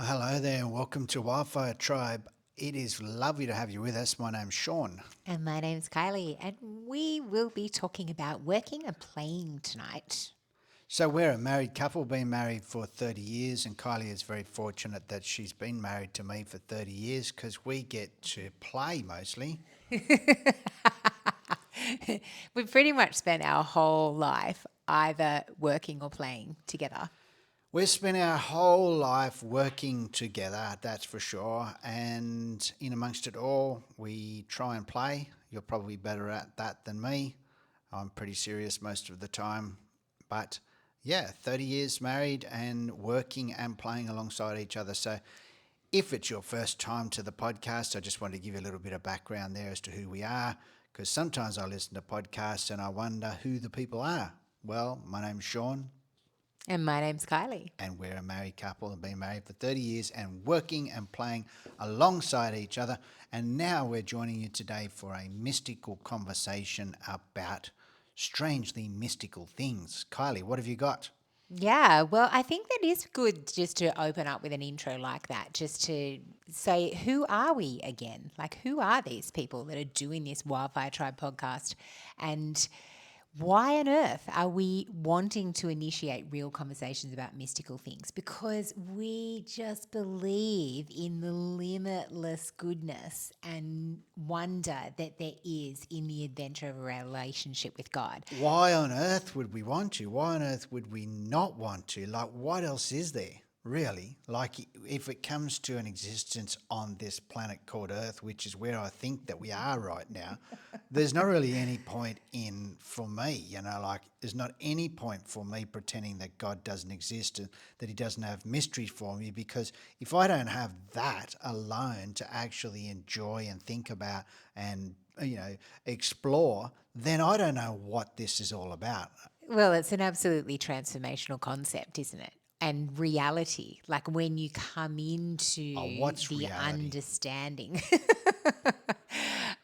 Hello there and welcome to Wildfire Tribe. It is lovely to have you with us. My name's Sean. And my name's Kylie, and we will be talking about working and playing tonight. So we're a married couple, been married for 30 years, and Kylie is very fortunate that she's been married to me for 30 years because we get to play mostly. We've pretty much spent our whole life either working or playing together. We've spent our whole life working together, that's for sure, and in amongst it all, we try and play. You're probably better at that than me. I'm pretty serious most of the time, but yeah, 30 years married and working and playing alongside each other. So if it's your first time to the podcast, I just want to give you a little bit of background there as to who we are, because sometimes I listen to podcasts and I wonder who the people are. Well, my name's Sean, And my name's Kylie. and we're a married couple and been married for 30 years and working and playing alongside each other. And now we're joining you today for a mystical conversation about strangely mystical things. Kylie, what have you got? Yeah, well, I think that is good just to open up with an intro like that, just to say, who are we again? Like, who are these people that are doing this Wildfire Tribe podcast? And why on earth are we wanting to initiate real conversations about mystical things? Because we just believe in the limitless goodness and wonder that there is in the adventure of a relationship with God. Why on earth would we want to? Why on earth would we not want to? Like, what else is there, really? Like, if it comes to an existence on this planet called Earth, which is where I think that we are right now, there's not really any point in, for me, like, there's not any point for me pretending that God doesn't exist and that He doesn't have mystery for me, because if I don't have that alone to actually enjoy and think about and explore, then I don't know what this is all about. Well, it's an absolutely transformational concept, isn't it? And reality, like when you come Oh, into what's the reality? understanding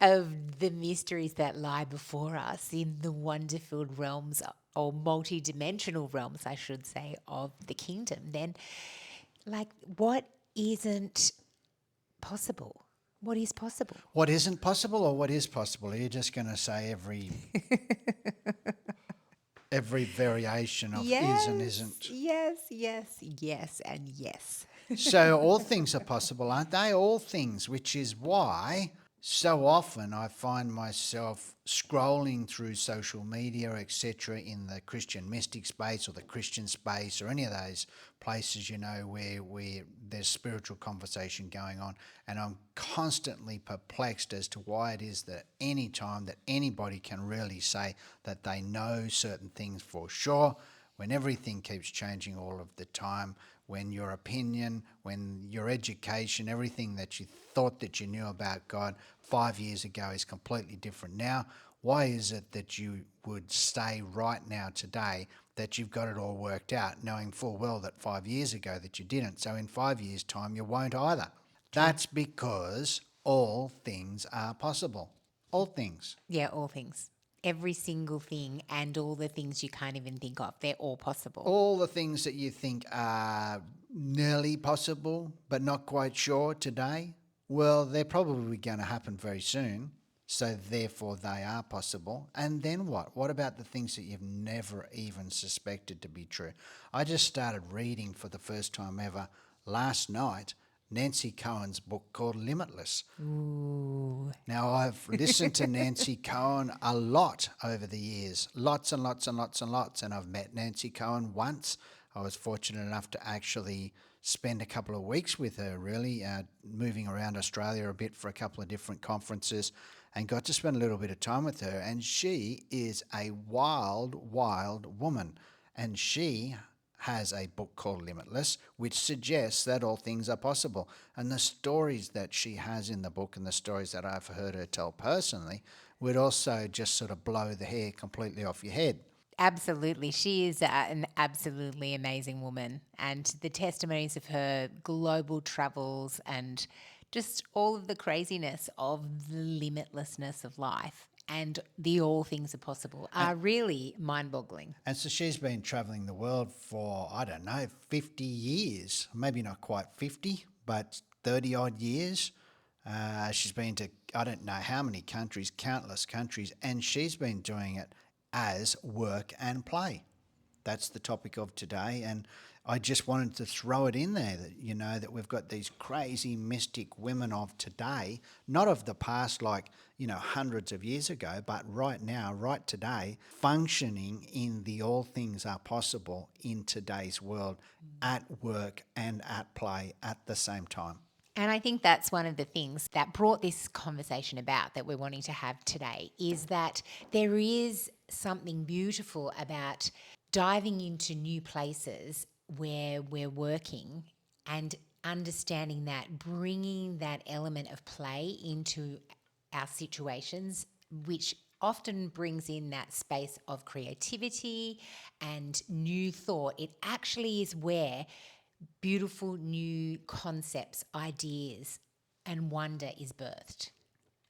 of the mysteries that lie before us in the wonder-filled realms or multi-dimensional realms, I should say, of the kingdom, then like what isn't possible? What is possible? What isn't possible or what is possible? Are you just going to say every variation of is and Yes, isn't? yes, yes, yes, and yes. So all things are possible, aren't they? All things, which is why so often I find myself scrolling through social media, etc., in the Christian mystic space or the Christian space or any of those places, where there's spiritual conversation going on. And I'm constantly perplexed as to why it is that any time that anybody can really say that they know certain things for sure, when everything keeps changing all of the time, when your opinion, when your education, everything that you thought that you knew about God 5 years ago is completely different now. Why is it that you would say right now today that you've got it all worked out, knowing full well that 5 years ago that you didn't? So in 5 years' time, you won't either. True. That's because all things are possible. All things. Yeah, all things. Every single thing and all the things you can't even think of, they're all possible. All the things that you think are nearly possible but not quite sure today, well, they're probably going to happen very soon. So therefore they are possible. And then what? What about the things that you've never even suspected to be true? I just started reading for the first time ever last night Nancy Cohen's book called Limitless. Ooh. Now, I've listened to Nancy Cohen a lot over the years, lots and lots and lots and lots, and I've met Nancy Cohen once. I was fortunate enough to actually spend a couple of weeks with her, really, moving around Australia a bit for a couple of different conferences, and got to spend a little bit of time with her. And she is a wild, wild woman, and she has a book called Limitless, which suggests that all things are possible. And the stories that she has in the book and the stories that I've heard her tell personally would also just sort of blow the hair completely off your head. Absolutely. She is an absolutely amazing woman. And the testimonies of her global travels and just all of the craziness of the limitlessness of life and the all things are possible are really mind-boggling. And so she's been traveling the world for, I don't know, 50 years, maybe not quite 50, but 30 odd years. She's been to, I don't know how many countries, countless countries, and she's been doing it as work and play. That's the topic of today. And I just wanted to throw it in there that, you know, that we've got these crazy mystic women of today, not of the past, like, you know, hundreds of years ago, but right now, right today, functioning in the all things are possible in today's world, at work and at play at the same time. And I think that's one of the things that brought this conversation about that we're wanting to have today, is that there is something beautiful about diving into new places where we're working and understanding that, bringing that element of play into our situations, which often brings in that space of creativity and new thought. It actually is where beautiful new concepts, ideas, and wonder is birthed.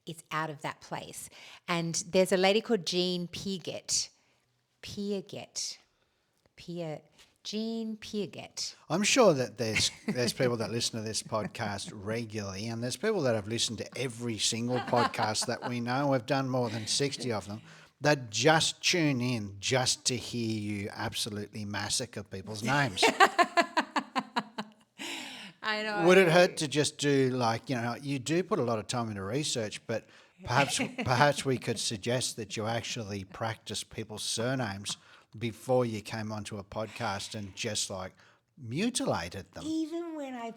It's out of that place. And there's a lady called Jean Piaget. I'm sure that there's people that listen to this podcast regularly, and there's people that have listened to every single podcast that we know. We've done more than 60 of them, that just tune in just to hear you absolutely massacre people's names. I know. Would it hurt to just do, like, you know, you do put a lot of time into research, but perhaps we could suggest that you actually practice people's surnames before you came onto a podcast and just like mutilated them. Even when I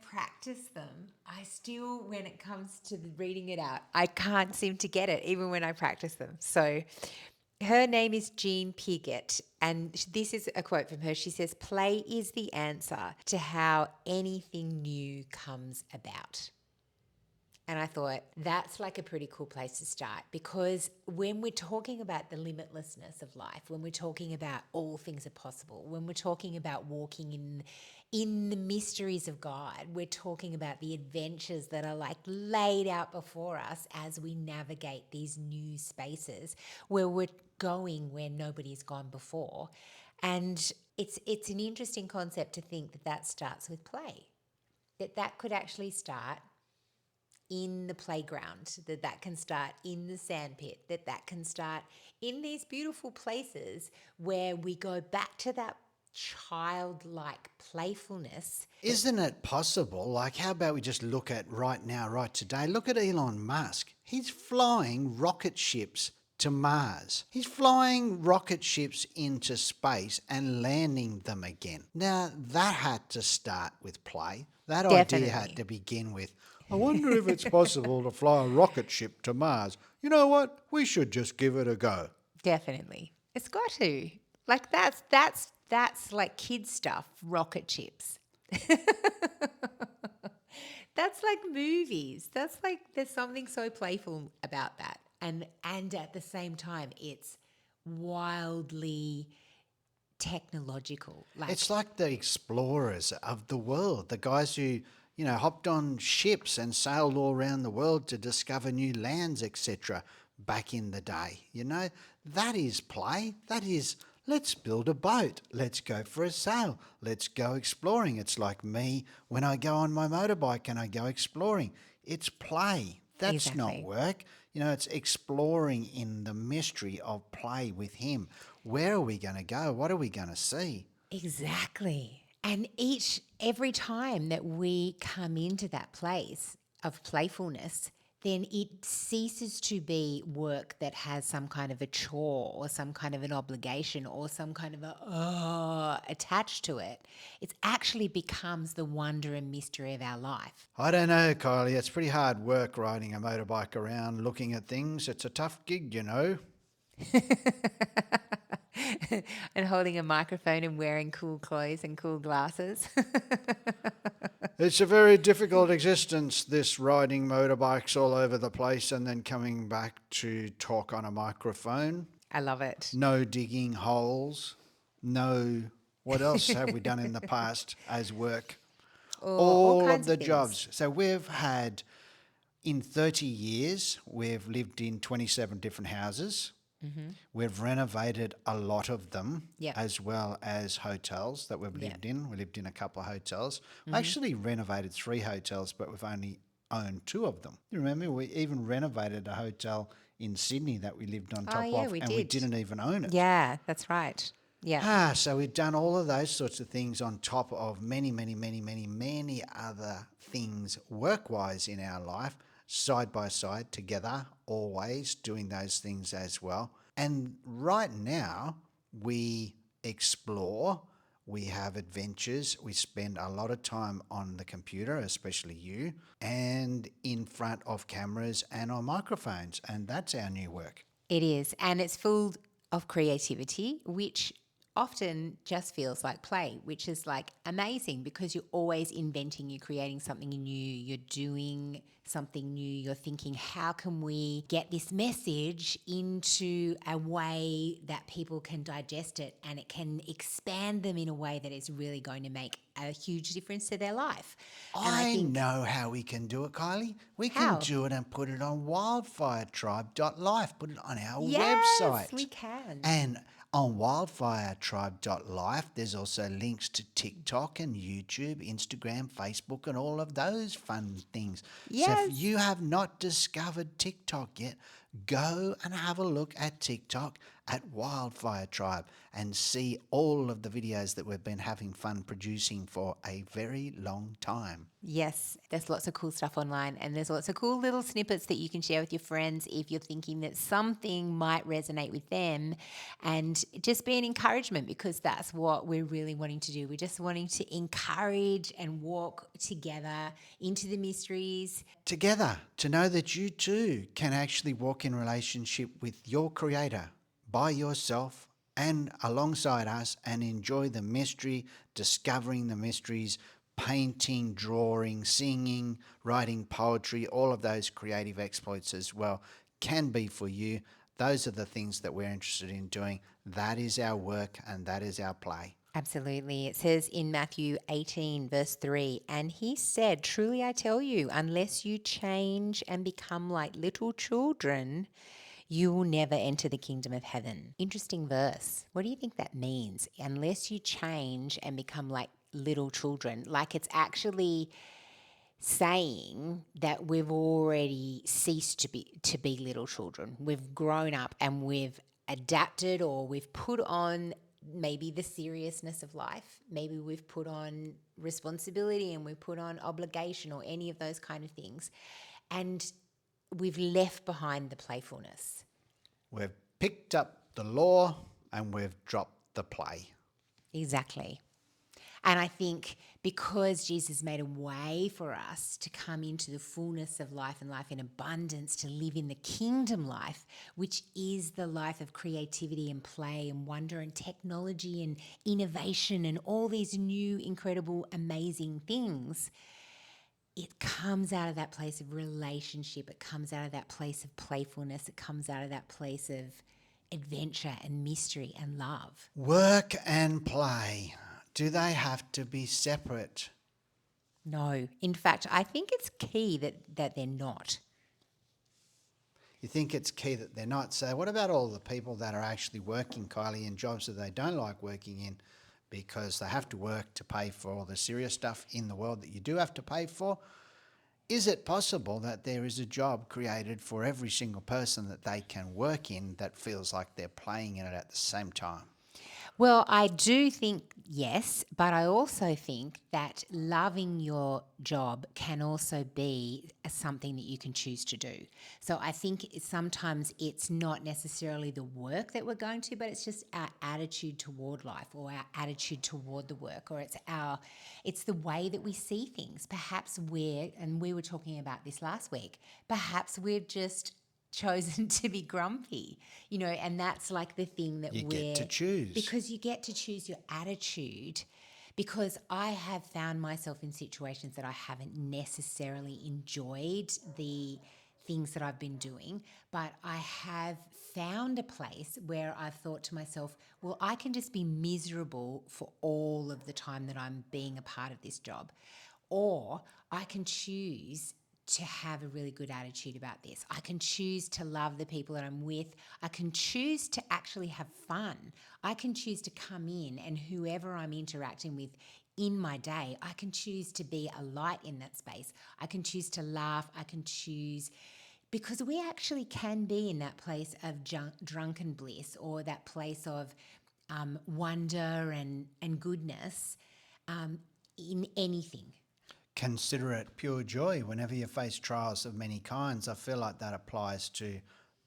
practice them, I still, when it comes to reading it out, I can't seem to get it, even when I practice them. So her name is Jean Piaget, and this is a quote from her. She says, "Play is the answer to how anything new comes about." And I thought that's like a pretty cool place to start, because when we're talking about the limitlessness of life, when we're talking about all things are possible, when we're talking about walking in the mysteries of God, we're talking about the adventures that are like laid out before us as we navigate these new spaces where we're going where nobody's gone before. And it's an interesting concept to think that starts with play, that could actually start in the playground, that can start in the sandpit, that can start in these beautiful places where we go back to that childlike playfulness. Isn't it possible? Like, how about we just look at right now, right today? Look at Elon Musk. He's flying rocket ships to Mars. He's flying rocket ships into space and landing them again. Now, that had to start with play. That Definitely. idea had to begin with, I wonder if it's possible to fly a rocket ship to Mars. You know what? We should just give it a go. Definitely. It's got to. Like that's like kid stuff, rocket ships. That's like movies. That's like, there's something so playful about that. And at the same time, it's wildly technological. It's like the explorers of the world, the guys who, you know, hopped on ships and sailed all around the world to discover new lands, etc. back in the day. You know, that is play. That is, let's build a boat. Let's go for a sail. Let's go exploring. It's like me when I go on my motorbike and I go exploring. It's play. That's Exactly. not work. You know, it's exploring in the mystery of play with him. Where are we going to go? What are we going to see? Exactly. And every time that we come into that place of playfulness, then it ceases to be work that has some kind of a chore or some kind of an obligation or some kind of attached to it. It actually becomes the wonder and mystery of our life. I don't know, Kylie. It's pretty hard work riding a motorbike around looking at things. It's a tough gig, you know. And holding a microphone and wearing cool clothes and cool glasses. It's a very difficult existence, this riding motorbikes all over the place and then coming back to talk on a microphone. I love it. No digging holes. No, what else have we done in the past as work? All All kinds of the things. jobs. So we've had In 30 years, we've lived in 27 different houses. We've renovated a lot of them, Yep. as well as hotels that we've Yep. lived in. We lived in a couple of hotels. I actually renovated 3 hotels, but we've only owned 2 of them. You remember, we even renovated a hotel in Sydney that we lived on Oh, top yeah, of, we and we did. didn't even own it. Yeah, that's right. Yeah. So we've done all of those sorts of things on top of many, many, many, many, many other things work-wise in our life, side by side, together, always doing those things as well. And right now, we explore, we have adventures, we spend a lot of time on the computer, especially you, and in front of cameras and on microphones. And that's our new work. It is. And it's full of creativity, which often just feels like play, which is like amazing because you're always inventing, you're creating something new, you're doing something new, you're thinking, how can we get this message into a way that people can digest it and it can expand them in a way that is really going to make a huge difference to their life. And I know how we can do it, Kylie. We can How? do it and put it on wildfiretribe.life, put it on our Yes, website. we can. And on wildfiretribe.life, there's also links to TikTok and YouTube, Instagram, Facebook, and all of those fun things. So Yes. if you have not discovered TikTok yet, go and have a look at TikTok at Wildfire Tribe and see all of the videos that we've been having fun producing for a very long time. Yes, there's lots of cool stuff online and there's lots of cool little snippets that you can share with your friends if you're thinking that something might resonate with them, and just be an encouragement because that's what we're really wanting to do. We're just wanting to encourage and walk together into the mysteries. Together, to know that you too can actually walk in relationship with your Creator by yourself and alongside us and enjoy the mystery, discovering the mysteries, painting, drawing, singing, writing poetry, all of those creative exploits as well can be for you. Those are the things that we're interested in doing. That is our work and that is our play. Absolutely. It says in Matthew 18, verse 3, and he said, truly I tell you, unless you change and become like little children, you will never enter the kingdom of heaven. Interesting verse. What do you think that means? Unless you change and become like little children, like it's actually saying that we've already ceased to be little children. We've grown up and we've adapted, or we've put on maybe the seriousness of life. Maybe we've put on responsibility and we've put on obligation or any of those kind of things. And we've left behind the playfulness. We've picked up the law and we've dropped the play. Exactly. And I think because Jesus made a way for us to come into the fullness of life and life in abundance, to live in the kingdom life, which is the life of creativity and play and wonder and technology and innovation and all these new, incredible, amazing things, it comes out of that place of relationship. It comes out of that place of playfulness. It comes out of that place of adventure and mystery and love. Work and play. Do they have to be separate? No. In fact, I think it's key that they're not. You think it's key that they're not. So what about all the people that are actually working, Kylie, in jobs that they don't like working in because they have to work to pay for all the serious stuff in the world that you do have to pay for? Is it possible that there is a job created for every single person that they can work in that feels like they're playing in it at the same time? Well, I do think yes, but I also think that loving your job can also be something that you can choose to do. So I think sometimes it's not necessarily the work that we're going to, but it's just our attitude toward life or our attitude toward the work, or it's the way that we see things. Perhaps and we were talking about this last week, perhaps we're just chosen to be grumpy, and that's like the thing that You get to choose. because you get to choose your attitude. Because I have found myself in situations that I haven't necessarily enjoyed the things that I've been doing, but I have found a place where I've thought to myself, well, I can just be miserable for all of the time that I'm being a part of this job, or I can choose to have a really good attitude about this. I can choose to love the people that I'm with. I can choose to actually have fun. I can choose to come in and whoever I'm interacting with in my day, I can choose to be a light in that space. I can choose to laugh. I can choose, because we actually can be in that place of drunken bliss, or that place of wonder and goodness in anything. Consider it pure joy whenever you face trials of many kinds. I feel like that applies to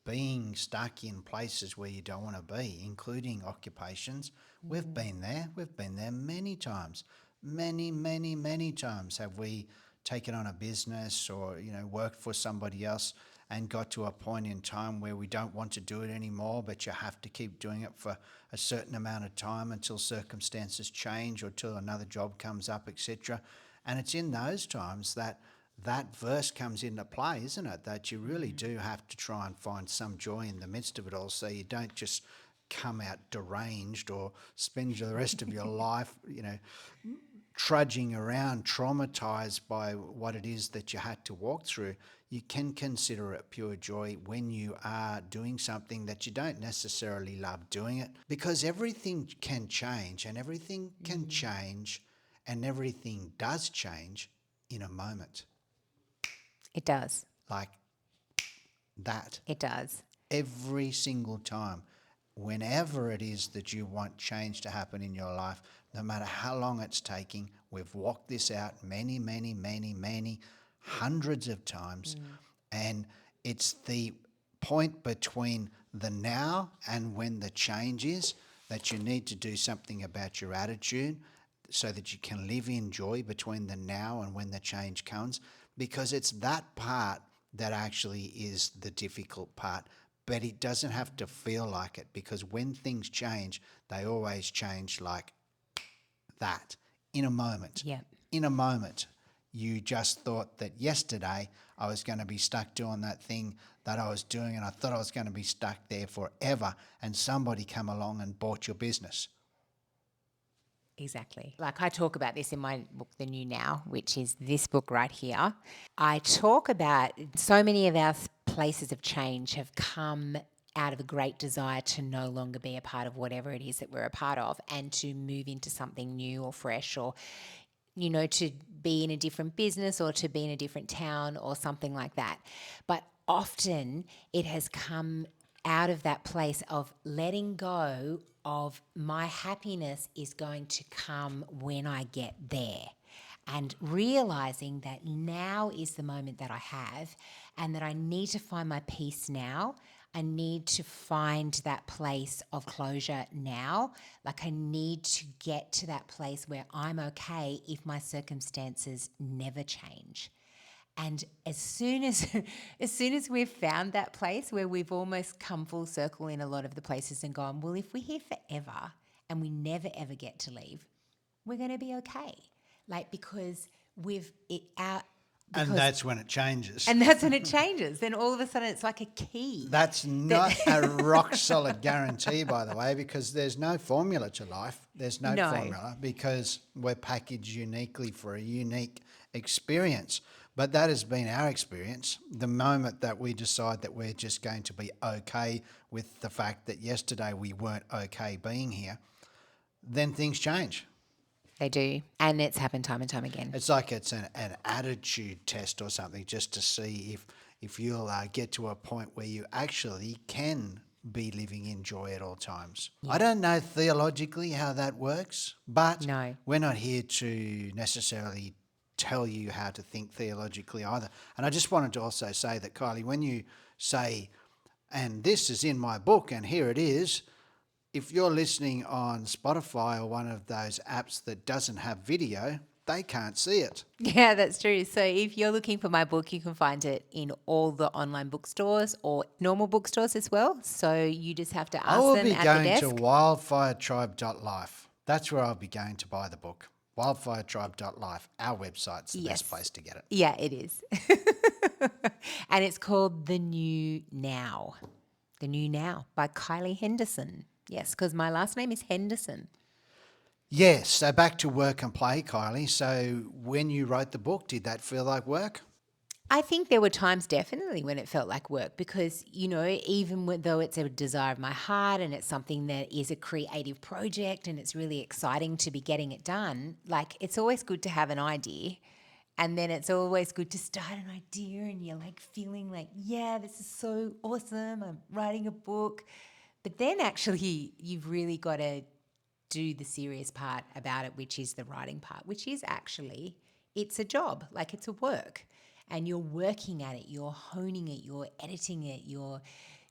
being stuck in places where you don't want to be, including occupations. We've been there. We've been there many times. Many, many, many times have we taken on a business or, worked for somebody else and got to a point in time where we don't want to do it anymore, but you have to keep doing it for a certain amount of time until circumstances change or till another job comes up, etc. And it's in those times that verse comes into play, isn't it? That you really do have to try and find some joy in the midst of it all, so you don't just come out deranged or spend the rest of your life, trudging around, traumatized by what it is that you had to walk through. You can consider it pure joy when you are doing something that you don't necessarily love doing it, because everything can change and everything can change and everything does change in a moment. It does. Like that. It does. Every single time. Whenever it is that you want change to happen in your life, no matter how long it's taking, we've walked this out many, many, many, many hundreds of times. And it's the point between the now and when the change is that you need to do something about your attitude so that you can live in joy between the now and when the change comes, because it's that part that actually is the difficult part. But it doesn't have to feel like it, because when things change, they always change like that, in a moment. Yeah. In a moment. You just thought that yesterday I was going to be stuck doing that thing that I was doing, and I thought I was going to be stuck there forever, and somebody come along and bought your business. Exactly. Like, I talk about this in my book, The New Now, which is this book right here. I talk about so many of our places of change have come out of a great desire to no longer be a part of whatever it is that we're a part of, and to move into something new or fresh, or, to be in a different business or to be in a different town or something like that. But often it has come out of that place of letting go of my happiness is going to come when I get there, and realizing that now is the moment that I have, and that I need to find my peace now. I need to find that place of closure now. Like, I need to get to that place where I'm okay if my circumstances never change. And as soon as we've found that place where we've almost come full circle in a lot of the places and gone, well, if we're here forever and we never ever get to leave, we're going to be okay. Like, because we've it out. And that's when it changes. And that's when it changes. Then all of a sudden it's like a key. That's not a rock solid guarantee, by the way, because there's no formula to life. There's no formula, because we're packaged uniquely for a unique experience. But that has been our experience. The moment that we decide that we're just going to be okay with the fact that yesterday we weren't okay being here, then things change. They do. And it's happened time and time again. It's like it's an attitude test or something, just to see if you'll get to a point where you actually can be living in joy at all times. Yeah. I don't know theologically how that works, but we're not here to necessarily tell you how to think theologically either. And I just wanted to also say that, Kylie, when you say, and this is in my book and here it is, if you're listening on Spotify or one of those apps that doesn't have video, they can't see it. Yeah, that's true. So if you're looking for my book, you can find it in all the online bookstores or normal bookstores as well. So you just have to ask them at the desk. I will be going to wildfiretribe.life. That's where I'll be going to buy the book. Wildfiretribe.life. Our website's the best place to get it. Yeah, it is. And it's called The New Now. The New Now by Kylie Henderson. Yes, because my last name is Henderson. Yes, so back to work and play, Kylie. So when you wrote the book, did that feel like work? I think there were times definitely when it felt like work because, even though it's a desire of my heart and it's something that is a creative project and it's really exciting to be getting it done, like it's always good to have an idea. And then it's always good to start an idea and you're like feeling like, yeah, this is so awesome. I'm writing a book. But then actually, you've really got to do the serious part about it, which is the writing part, which is actually, it's a job, like it's a work. And you're working at it, you're honing it, you're editing it, you're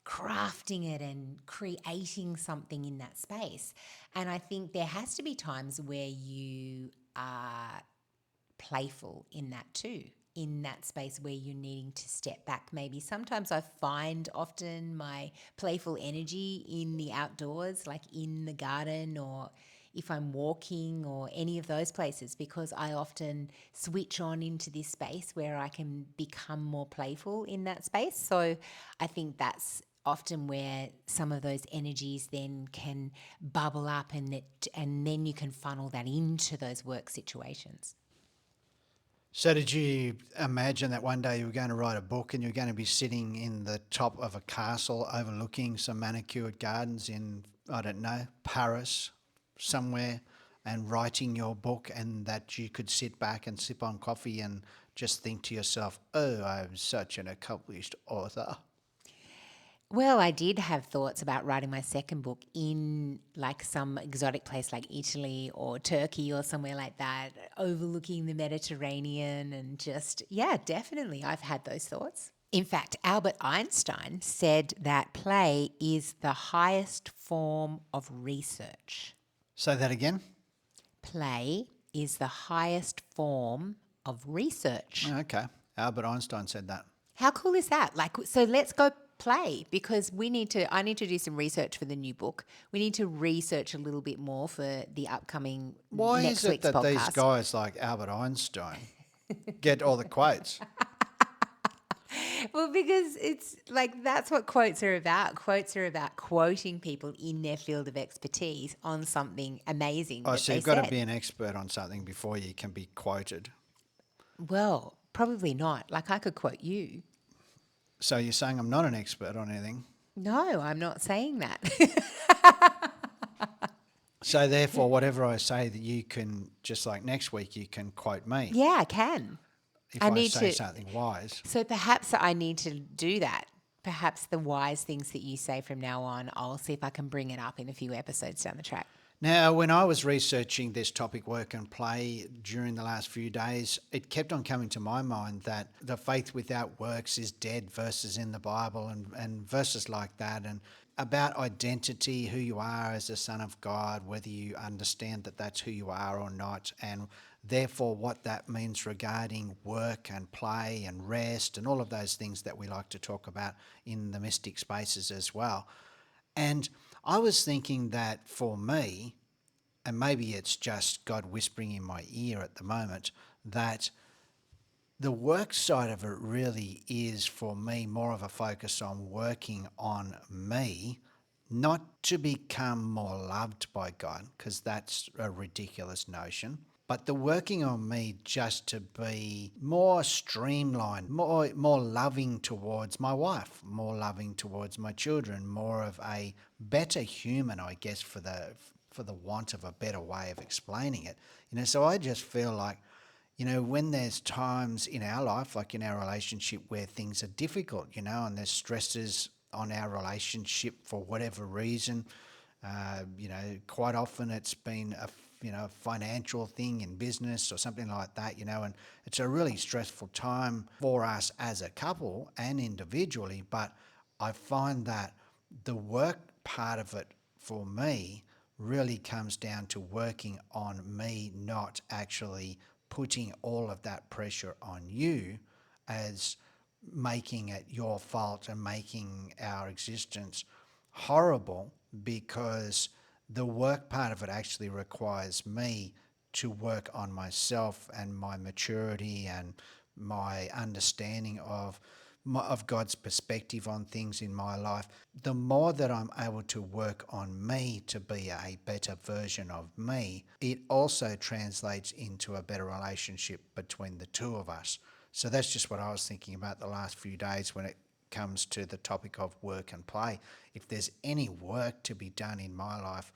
crafting it and creating something in that space. And I think there has to be times where you are playful in that too, in that space where you're needing to step back. Maybe sometimes I find often my playful energy in the outdoors, like in the garden or if I'm walking or any of those places, because I often switch on into this space where I can become more playful in that space. So I think that's often where some of those energies then can bubble up and then you can funnel that into those work situations. So did you imagine that one day you were going to write a book and you're going to be sitting in the top of a castle overlooking some manicured gardens in, I don't know, Paris, somewhere, and writing your book, and that you could sit back and sip on coffee and just think to yourself, oh, I'm such an accomplished author? Well, I did have thoughts about writing my second book in like some exotic place like Italy or Turkey or somewhere like that, overlooking the Mediterranean and just, yeah, definitely. I've had those thoughts. In fact, Albert Einstein said that play is the highest form of research. Say that again? Play is the highest form of research. Oh, okay. Albert Einstein said that. How cool is that? Like, so let's go play because I need to do some research for the new book. We need to research a little bit more for the upcoming Why next is it week's that these podcast. guys like Albert Einstein get all the quotes? Well, because it's like that's what quotes are about. Quotes are about quoting people in their field of expertise on something amazing Oh, that so they you've got to said. be an expert on something before you can be quoted. Well, probably not. Like I could quote you. So you're saying I'm not an expert on anything. No, I'm not saying that. So therefore, whatever I say, that you can, just like next week, you can quote me Yeah, I can. if I I need say to. something wise. So perhaps I need to do that. Perhaps the wise things that you say from now on, I'll see if I can bring it up in a few episodes down the track. Now, when I was researching this topic, work and play, during the last few days, it kept on coming to my mind that the faith without works is dead verses in the Bible, and verses like that, and about identity, who you are as a son of God, whether you understand that that's who you are or not, and therefore what that means regarding work and play and rest and all of those things that we like to talk about in the mystic spaces as well. And I was thinking that for me, and maybe it's just God whispering in my ear at the moment, that the work side of it really is for me more of a focus on working on me, not to become more loved by God, because that's a ridiculous notion. But the working on me just to be more streamlined, more loving towards my wife, more loving towards my children, more of a better human, I guess, for the want of a better way of explaining it. So I just feel like, when there's times in our life, like in our relationship, where things are difficult, and there's stresses on our relationship for whatever reason, quite often it's been a financial thing in business or something like that, and it's a really stressful time for us as a couple and individually. But I find that the work part of it for me really comes down to working on me, not actually putting all of that pressure on you as making it your fault and making our existence horrible, because the work part of it actually requires me to work on myself and my maturity and my understanding of God's perspective on things in my life. The more that I'm able to work on me to be a better version of me, it also translates into a better relationship between the two of us. So that's just what I was thinking about the last few days when it comes to the topic of work and play. If there's any work to be done in my life,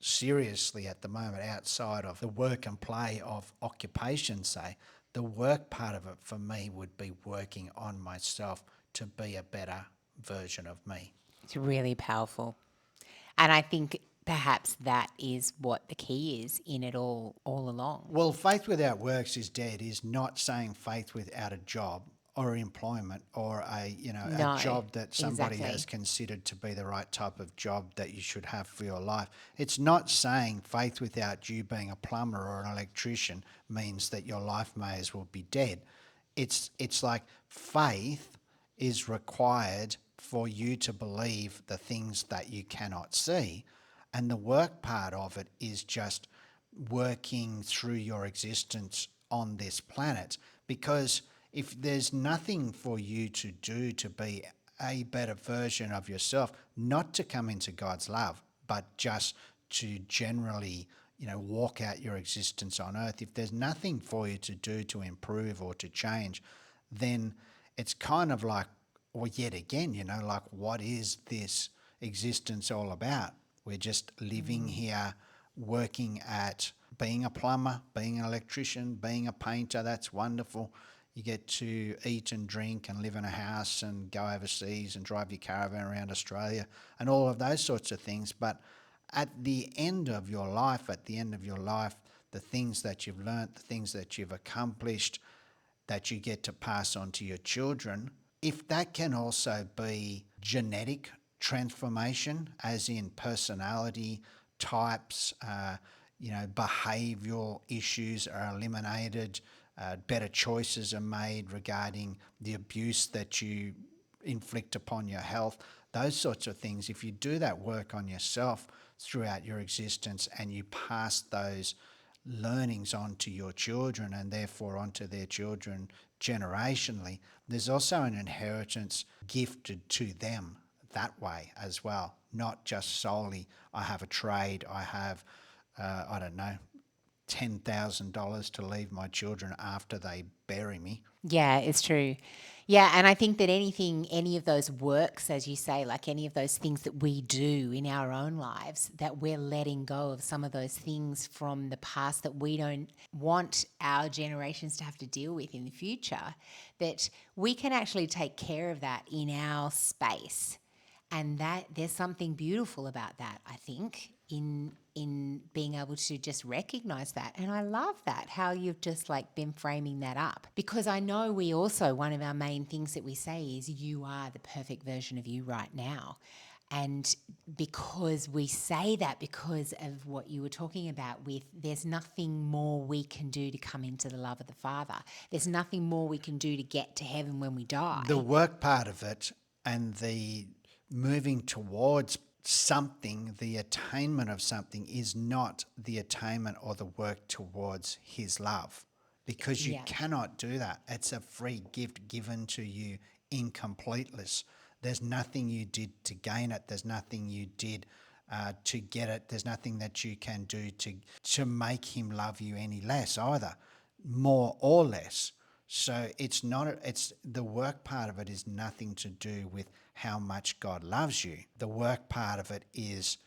seriously at the moment, outside of the work and play of occupation, say, the work part of it for me would be working on myself to be a better version of me. It's really powerful. And I think perhaps that is what the key is in it all along. Well, faith without works is dead is not saying faith without a job or employment or a No, job that somebody exactly. has considered to be the right type of job that you should have for your life. It's not saying faith without you being a plumber or an electrician means that your life may as well be dead. It's like faith is required for you to believe the things that you cannot see. And the work part of it is just working through your existence on this planet. Because if there's nothing for you to do to be a better version of yourself, not to come into God's love, but just to generally, walk out your existence on earth, if there's nothing for you to do to improve or to change, then it's kind of like, or yet again, like, what is this existence all about? We're just living here, working at being a plumber, being an electrician, being a painter. That's wonderful. You get to eat and drink and live in a house and go overseas and drive your caravan around Australia and all of those sorts of things. But at the end of your life, the things that you've learnt, the things that you've accomplished, that you get to pass on to your children, if that can also be genetic transformation, as in personality types, behavioural issues are eliminated, better choices are made regarding the abuse that you inflict upon your health, those sorts of things. If you do that work on yourself throughout your existence and you pass those learnings on to your children and therefore onto their children generationally, there's also an inheritance gifted to them that way as well. Not just solely, I have a trade, I have, $10,000 to leave my children after they bury me. Yeah, it's true. Yeah, and I think that any of those works, as you say, like any of those things that we do in our own lives, that we're letting go of some of those things from the past that we don't want our generations to have to deal with in the future, that we can actually take care of that in our space. And that there's something beautiful about that, I think, in being able to just recognize that. And I love that, how you've just like been framing that up. Because I know we also, one of our main things that we say is you are the perfect version of you right now. And because we say that, because of what you were talking about with there's nothing more we can do to come into the love of the Father. There's nothing more we can do to get to heaven when we die. The work part of it and the moving towards something, the attainment of something, is not the attainment or the work towards his love, because you cannot do that. It's a free gift given to you in completeness. There's nothing you did to gain it. There's nothing you did to get it. There's nothing that you can do to make him love you any less either, more or less. So it's not. It's the work part of it is nothing to do with how much God loves you. The work part of it is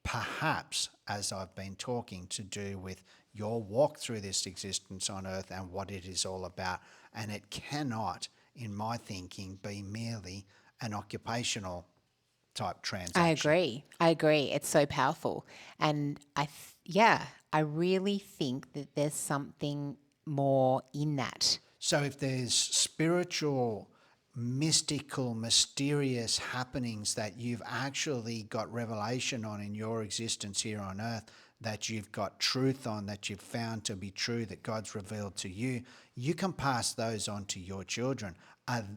perhaps, as I've been talking, to do with your walk through this existence on earth and what it is all about. And it cannot, in my thinking, be merely an occupational type transaction. I agree. It's so powerful. And I really think that there's something more in that. So if there's spiritual, mystical, mysterious happenings that you've actually got revelation on in your existence here on earth, that you've got truth on, that you've found to be true, that God's revealed to you, you can pass those on to your children.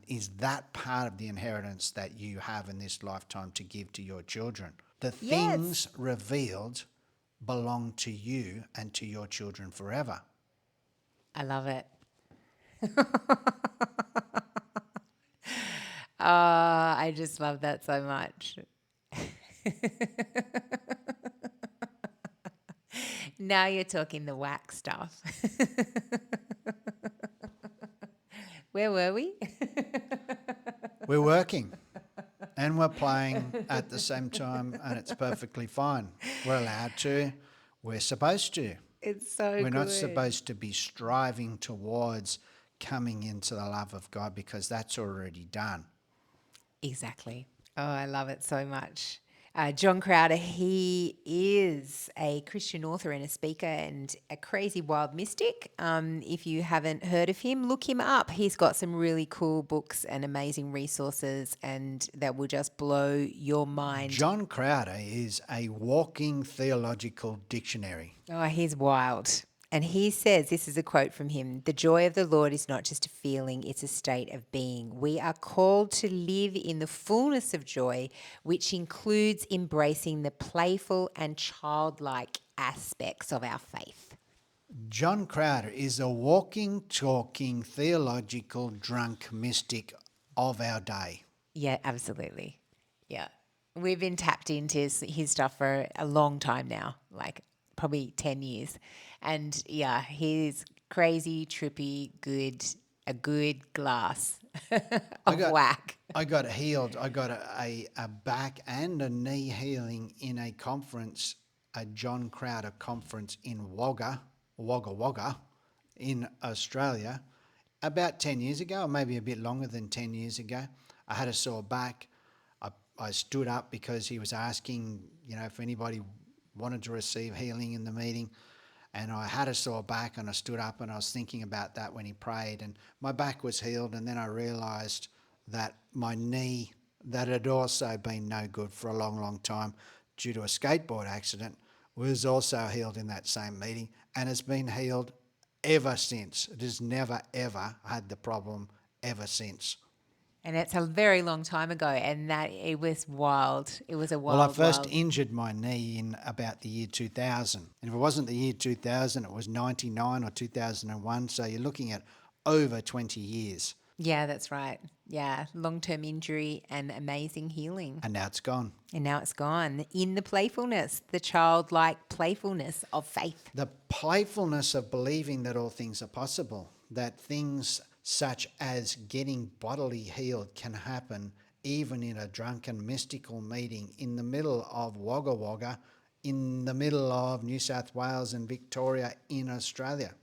Is that part of the inheritance that you have in this lifetime to give to your children? The things revealed belong to you and to your children forever. I love it. I just love that so much. Now you're talking the whack stuff. Where were we? We're working and we're playing at the same time, and it's perfectly fine. We're allowed to. We're supposed to. It's so We're not good. supposed to be striving towards coming into the love of God, because that's already done. Exactly. Oh, I love it so much. John Crowder, he is a Christian author and a speaker and a crazy wild mystic. If you haven't heard of him, look him up. He's got some really cool books and amazing resources, and that will just blow your mind. John Crowder is a walking theological dictionary. Oh, he's wild. And he says, this is a quote from him: "The joy of the Lord is not just a feeling, it's a state of being. We are called to live in the fullness of joy, which includes embracing the playful and childlike aspects of our faith." John Crowder is a walking, talking, theological drunk mystic of our day. Yeah, absolutely. Yeah. We've been tapped into his stuff for a long time now, like probably 10 years. And yeah, he's crazy, trippy, good, a good glass of whack. I got healed. I got a back and a knee healing in a conference, a John Crowder conference in Wagga Wagga, in Australia, about 10 years ago, or maybe a bit longer than 10 years ago. I had a sore back. I stood up because he was asking, if anybody wanted to receive healing in the meeting. And I had a sore back, and I stood up, and I was thinking about that when he prayed, and my back was healed. And then I realised that my knee, that had also been no good for a long, long time due to a skateboard accident, was also healed in that same meeting, and has been healed ever since. It has never, ever had the problem ever since. And it's a very long time ago, and that it was wild. It was a wild, Well, I first wild. injured my knee in about the year 2000. And if it wasn't the year 2000, it was 99 or 2001. So you're looking at over 20 years. Yeah, that's right. Yeah, long-term injury and amazing healing. And now it's gone. And now it's gone. In the playfulness, the childlike playfulness of faith. The playfulness of believing that all things are possible, that things such as getting bodily healed can happen even in a drunken mystical meeting in the middle of Wagga Wagga, in the middle of New South Wales and Victoria in Australia.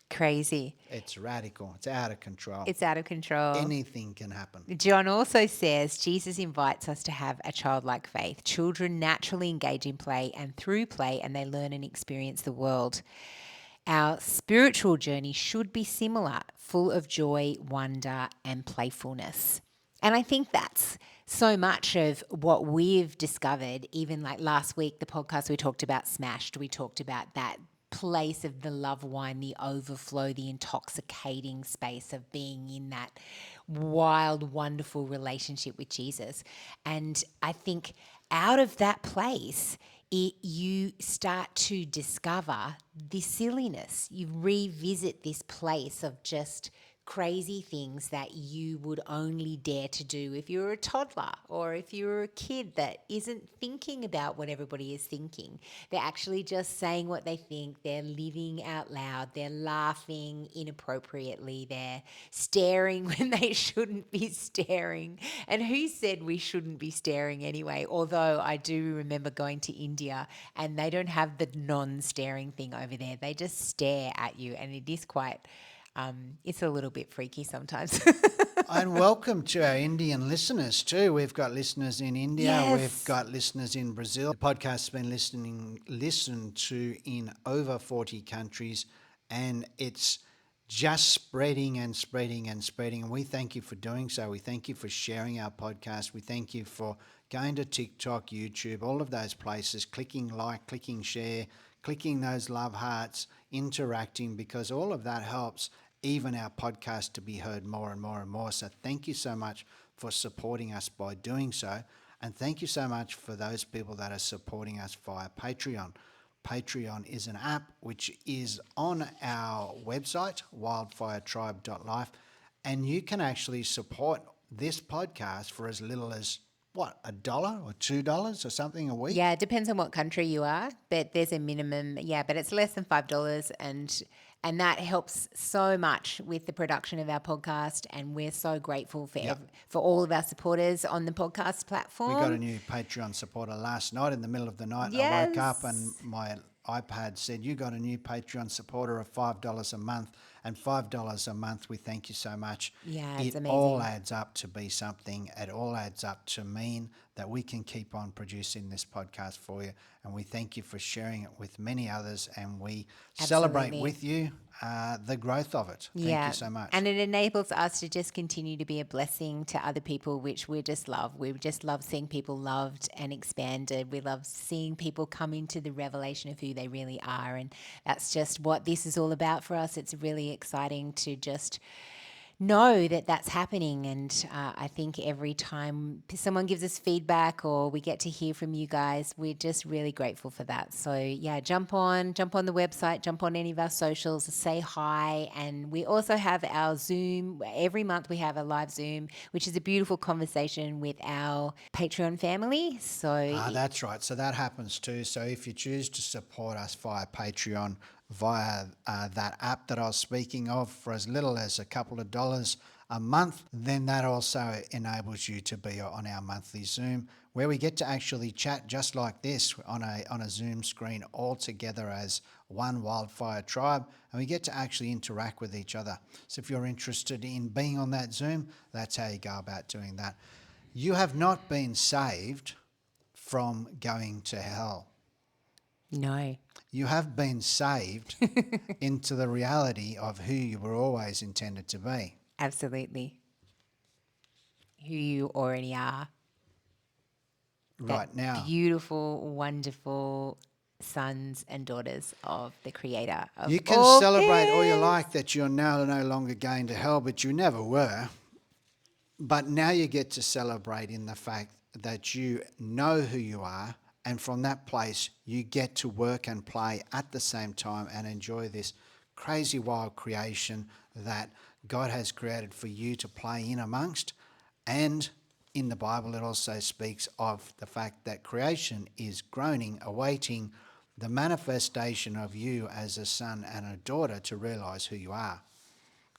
Crazy. It's radical. It's out of control. It's out of control. Anything can happen. John also says Jesus invites us to have a childlike faith. Children naturally engage in play, and through play, and they learn and experience the world. Our spiritual journey should be similar, full of joy, wonder, and playfulness. And I think that's so much of what we've discovered. Even like last week, the podcast, we talked about Smashed. We talked about that place of the love wine, the overflow, the intoxicating space of being in that wild, wonderful relationship with Jesus. And I think out of that place, you start to discover the silliness. You revisit this place of just crazy things that you would only dare to do if you were a toddler or if you were a kid that isn't thinking about what everybody is thinking. They're actually just saying what they think. They're living out loud. They're laughing inappropriately. They're staring when they shouldn't be staring. And who said we shouldn't be staring anyway? Although I do remember going to India and they don't have the non-staring thing over there. They just stare at you, and it is quite... it's a little bit freaky sometimes. And welcome to our Indian listeners too. We've got listeners in India. Yes. We've got listeners in Brazil. The podcast's been listened to in over 40 countries, and it's just spreading and spreading and spreading. And we thank you for doing so. We thank you for sharing our podcast. We thank you for going to TikTok, YouTube, all of those places, clicking like, clicking share, clicking those love hearts, interacting, because all of that helps even our podcast to be heard more and more and more. So thank you so much for supporting us by doing so. And thank you so much for those people that are supporting us via Patreon. Patreon is an app which is on our website, wildfiretribe.life, and you can actually support this podcast for as little as, what, $1 or $2 or something a week? Yeah, it depends on what country you are, but there's a minimum. Yeah, but it's less than $5, And that helps so much with the production of our podcast. And we're so grateful for Yep. for all of our supporters on the podcast We platform. got a new Patreon supporter last night in the middle of the night. I woke up and my iPad said, you got a new Patreon supporter of $5 a month, and $5 a month. We thank you so much. Yeah, it's it all amazing. adds up to be something. It all adds up to mean that we can keep on producing this podcast for you. And we thank you for sharing it with many others. And we celebrate Absolutely. with you the growth of it. Thank you so much. And it enables us to just continue to be a blessing to other people, which we just love. We just love seeing people loved and expanded. We love seeing people come into the revelation of who they really are. And that's just what this is all about for us. It's really exciting to just know that that's happening. And I think every time someone gives us feedback or we get to hear from you guys, we're just really grateful for that. So yeah, jump on the website, jump on any of our socials, say hi. And we also have our Zoom. Every month we have a live Zoom, which is a beautiful conversation with our Patreon family. So That's right. So that happens too. So if you choose to support us via Patreon, via that app that I was speaking of, for as little as a couple of dollars a month, then that also enables you to be on our monthly Zoom, where we get to actually chat just like this on a Zoom screen all together as one Wildfire tribe, and we get to actually interact with each other. So if you're interested in being on that Zoom, that's how you go about doing that. You have not been saved from going to hell. no, You have been saved into the reality of who you were always intended to be. absolutely. Who you already are. Right now, Beautiful, wonderful sons and daughters of the Creator of you can all celebrate all you things. like that you're now no longer going to hell, but you never were. But now you get to celebrate in the fact that you know who you are, and from that place you get to work and play at the same time and enjoy this crazy wild creation that God has created for you to play in amongst. And in the Bible it also speaks of the fact that creation is groaning, awaiting the manifestation of you as a son and a daughter to realize who you are.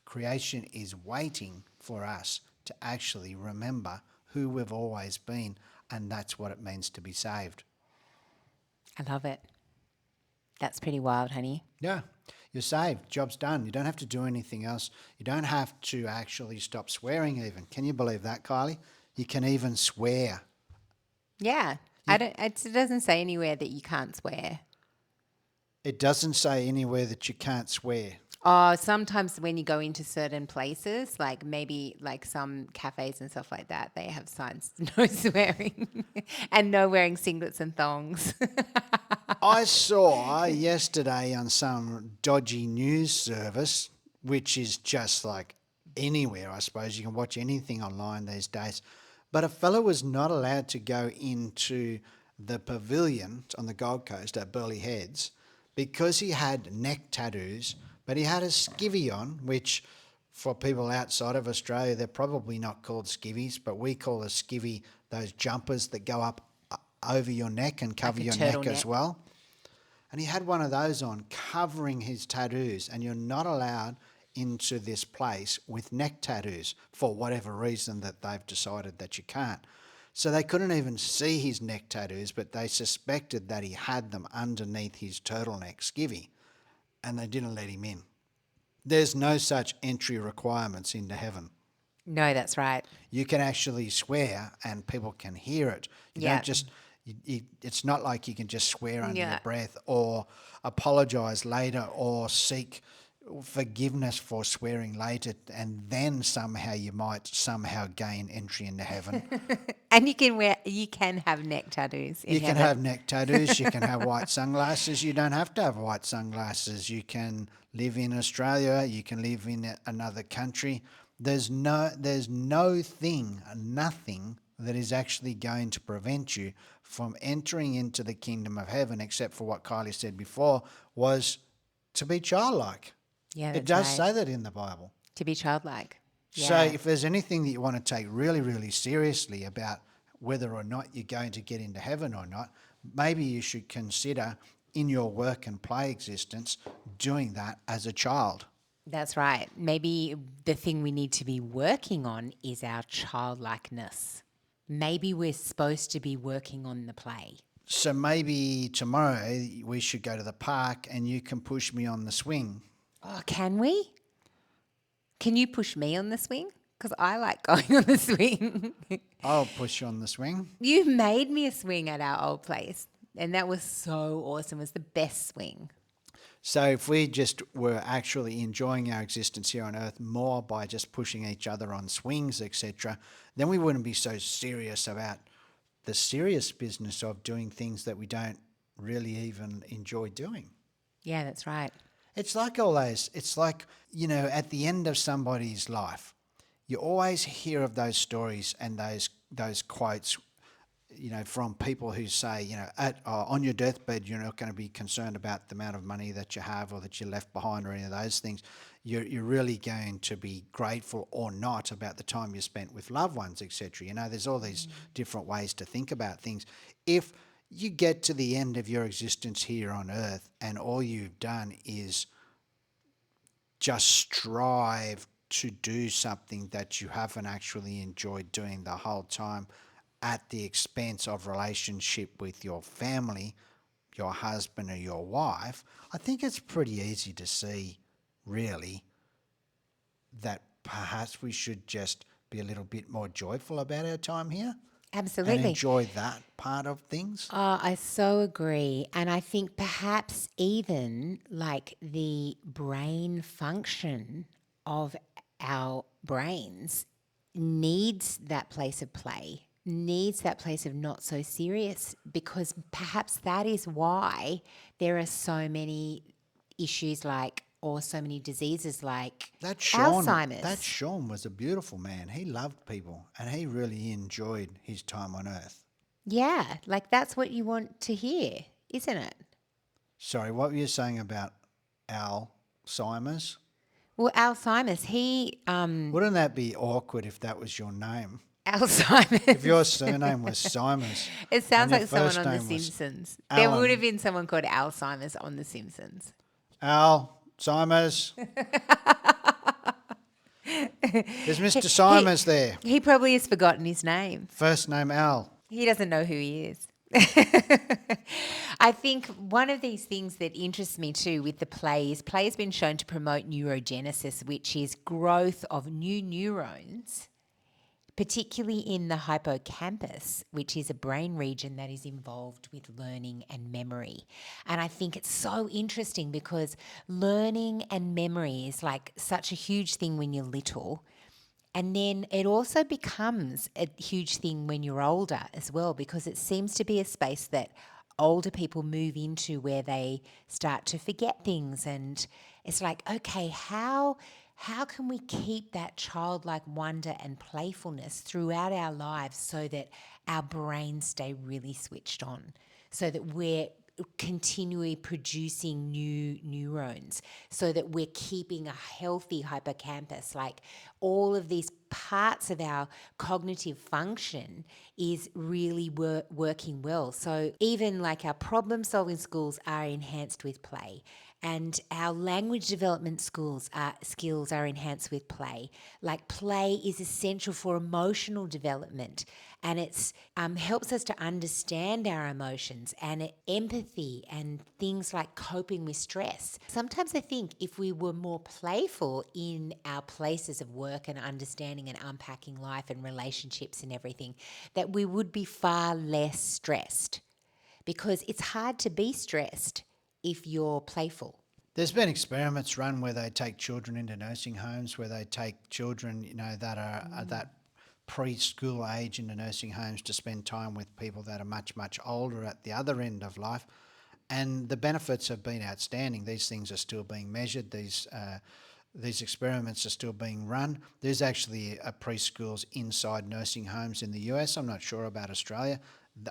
Creation is waiting for us to actually remember who we've always been, and that's what it means to be saved. I love it. That's pretty wild, honey. Yeah, you're saved. Job's done. You don't have to do anything else. You don't have to actually stop swearing even. Can you believe that, Kylie? You can even swear. Yeah. It doesn't say anywhere that you can't swear. It doesn't say anywhere that you can't swear. Oh, sometimes when you go into certain places, like maybe like some cafes and stuff like that, they have signs no swearing and no wearing singlets and thongs. I saw yesterday on some dodgy news service, which is just like anywhere, I suppose. You can watch anything online these days. But a fellow was not allowed to go into the pavilion on the Gold Coast at Burleigh Heads because he had neck tattoos, but he had a skivvy on, which for people outside of Australia, they're probably not called skivvies, but we call a skivvy those jumpers that go up over your neck and cover Like a your neck turtleneck. as well. And he had one of those on covering his tattoos, and you're not allowed into this place with neck tattoos for whatever reason that they've decided that you can't. So they couldn't even see his neck tattoos, but they suspected that he had them underneath his turtleneck skivvy, and they didn't let him in. There's no such entry requirements into heaven. No, that's right. You can actually swear and people can hear it. You Yeah. don't just, it's not like you can just swear under Yeah. your breath or apologise later or seek forgiveness for swearing later, and then somehow you might somehow gain entry into heaven. And you can have neck tattoos in You can heaven. have neck tattoos, you can have white sunglasses, you don't have to have white sunglasses. You can live in Australia, you can live in another country. There's no thing, nothing that is actually going to prevent you from entering into the kingdom of heaven, except for what Kylie said before, was to be childlike. Yeah, It that's does right. say that in the Bible. To be childlike. So Yeah. if there's anything that you want to take really, really seriously about whether or not you're going to get into heaven or not, maybe you should consider in your work and play existence doing that as a child. That's right. Maybe the thing we need to be working on is our childlikeness. Maybe we're supposed to be working on the play. So maybe tomorrow we should go to the park and you can push me on the swing. Oh, can we? Can you push me on the swing? Because I like going on the swing. I'll push you on the swing. You made me a swing at our old place, and that was so awesome. It was the best swing. So if we just were actually enjoying our existence here on Earth more by just pushing each other on swings, etc., then we wouldn't be so serious about the serious business of doing things that we don't really even enjoy doing. Yeah, that's right. It's like all those, it's like, at the end of somebody's life, you always hear of those stories and those quotes, from people who say, on your deathbed, you're not going to be concerned about the amount of money that you have or that you left behind or any of those things. You're really going to be grateful or not about the time you spent with loved ones, etc. There's all these different ways to think about things. If you get to the end of your existence here on Earth and all you've done is just strive to do something that you haven't actually enjoyed doing the whole time at the expense of relationship with your family, your husband or your wife, I think it's pretty easy to see, really, that perhaps we should just be a little bit more joyful about our time here and Absolutely. enjoy that part of things. Oh, I so agree. And I think perhaps even like the brain function of our brains needs that place of play, needs that place of not so serious, because perhaps that is why there are so many issues or so many diseases like Alzheimer's. That Sean was a beautiful man. He loved people and he really enjoyed his time on Earth. Yeah, that's what you want to hear, isn't it? Sorry, what were you saying about Alzheimer's? Well, Alzheimer's, Wouldn't that be awkward if that was your name? Alzheimer's. If your surname was Simons. It sounds and your like someone first on The name was Simpsons. There Alan. would have been someone called Alzheimer's on The Simpsons. Al Simons. There's Mr. Simons there. He probably has forgotten his name. First name Al. He doesn't know who he is. I think one of these things that interests me too with the play has been shown to promote neurogenesis, which is growth of new neurons, particularly in the hippocampus, which is a brain region that is involved with learning and memory. And I think it's so interesting because learning and memory is such a huge thing when you're little. And then it also becomes a huge thing when you're older as well, because it seems to be a space that older people move into where they start to forget things. And it's okay, how can we keep that childlike wonder and playfulness throughout our lives so that our brains stay really switched on, so that we're continually producing new neurons, so that we're keeping a healthy hippocampus? All of these parts of our cognitive function is really working well. So even our problem solving skills are enhanced with play, and our language development skills are enhanced with play. Play is essential for emotional development, and it's helps us to understand our emotions and empathy and things like coping with stress. Sometimes I think if we were more playful in our places of work and understanding and unpacking life and relationships and everything, that we would be far less stressed, because it's hard to be stressed if you're playful. There's been experiments run where they take children into nursing homes, where they take children, that are that preschool age into nursing homes to spend time with people that are much, much older at the other end of life. And the benefits have been outstanding. These things are still being measured. These experiments are still being run. There's actually preschools inside nursing homes in the US. I'm not sure about Australia.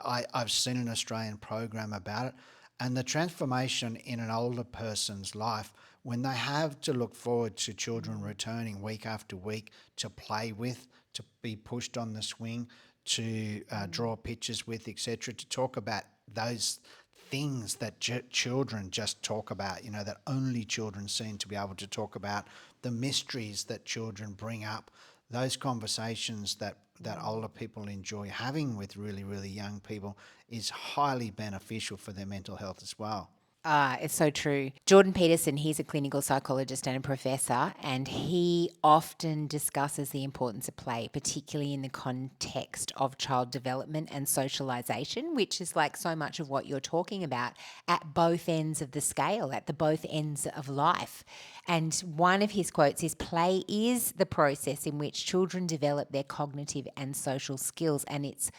I've seen an Australian program about it. And the transformation in an older person's life, when they have to look forward to children returning week after week to play with, to be pushed on the swing, to draw pictures with, etc., to talk about those things that children just talk about, that only children seem to be able to talk about, the mysteries that children bring up, those conversations that older people enjoy having with really, really young people is highly beneficial for their mental health as well. It's so true. Jordan Peterson, he's a clinical psychologist and a professor, and he often discusses the importance of play, particularly in the context of child development and socialization, which is like so much of what you're talking about at both ends of the scale, at the both ends of life. And one of his quotes is, "Play is the process in which children develop their cognitive and social skills, and it's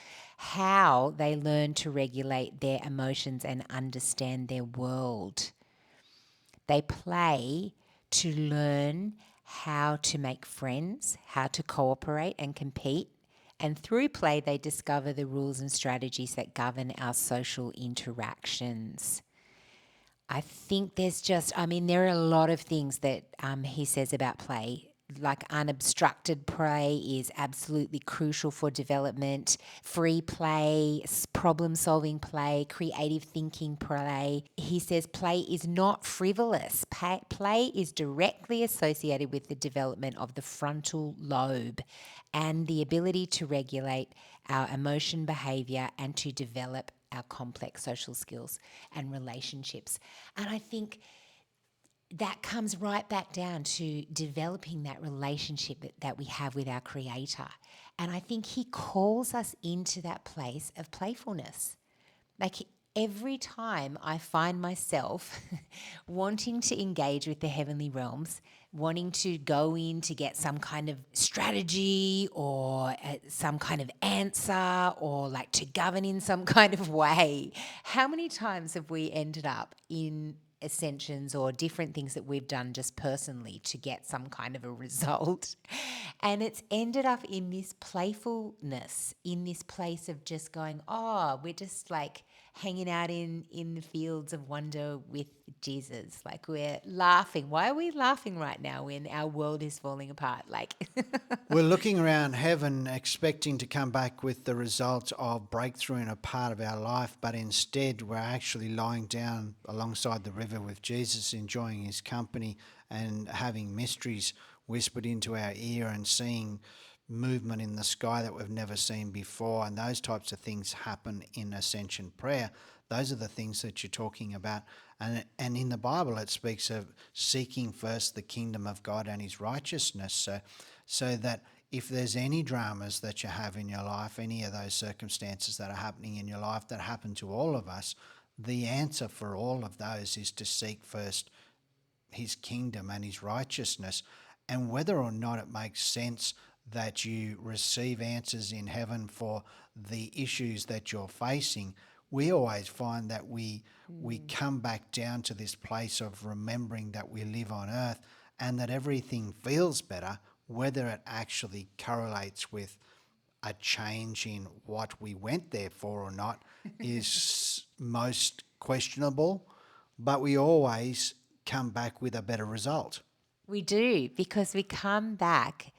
how they learn to regulate their emotions and understand their world. They play to learn how to make friends, how to cooperate and compete. And through play, they discover the rules and strategies that govern our social interactions." I think there are a lot of things that he says about play. Like unobstructed play is absolutely crucial for development. Free play, problem solving play, creative thinking play. He says play is not frivolous. Play is directly associated with the development of the frontal lobe and the ability to regulate our emotion, behavior, and to develop our complex social skills and relationships. And I think that comes right back down to developing that relationship that we have with our Creator. And I think He calls us into that place of playfulness. Like every time I find myself wanting to engage with the heavenly realms, wanting to go in to get some kind of strategy or some kind of answer or like to govern in some kind of way, how many times have we ended up in ascensions or different things that we've done just personally to get some kind of a result? And it's ended up in this playfulness, in this place of just going, oh, we're just like hanging out in the fields of wonder with Jesus. Like we're laughing. Why are we laughing right now when our world is falling apart? Like We're looking around heaven expecting to come back with the result of breakthrough in a part of our life, but instead we're actually lying down alongside the river with Jesus, enjoying his company and having mysteries whispered into our ear and seeing movement in the sky that we've never seen before. And those types of things happen in ascension prayer. Those are the things that you're talking about. And in the Bible, it speaks of seeking first the kingdom of God and his righteousness. So that if there's any dramas that you have in your life, any of those circumstances that are happening in your life that happen to all of us, the answer for all of those is to seek first his kingdom and his righteousness. And whether or not it makes sense that you receive answers in heaven for the issues that you're facing, we always find that we come back down to this place of remembering that we live on earth and that everything feels better, whether it actually correlates with a change in what we went there for or not is most questionable, but we always come back with a better result. we do, because we come back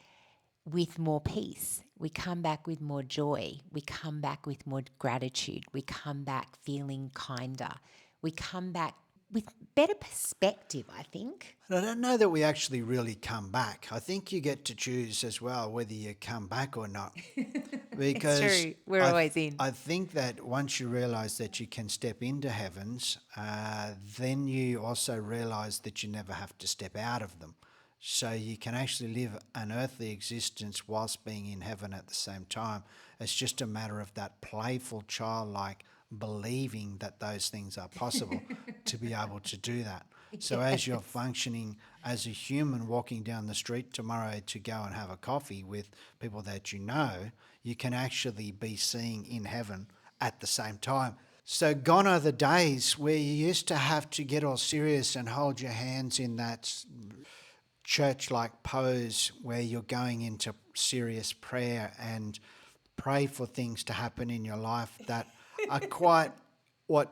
with more peace. We come back with more joy. We come back with more gratitude. We come back feeling kinder. We come back with better perspective, I think. And I don't know that we actually really come back. I think you get to choose as well whether you come back or not. Because It's true. We're always in. I think that once you realise that you can step into heavens, then you also realise that you never have to step out of them. So you can actually live an earthly existence whilst being in heaven at the same time. It's just a matter of that playful, childlike believing that those things are possible to be able to do that. So as you're functioning as a human walking down the street tomorrow to go and have a coffee with people that you know, you can actually be seeing in heaven at the same time. So gone are the days where you used to have to get all serious and hold your hands in that church-like pose where you're going into serious prayer and pray for things to happen in your life that are quite what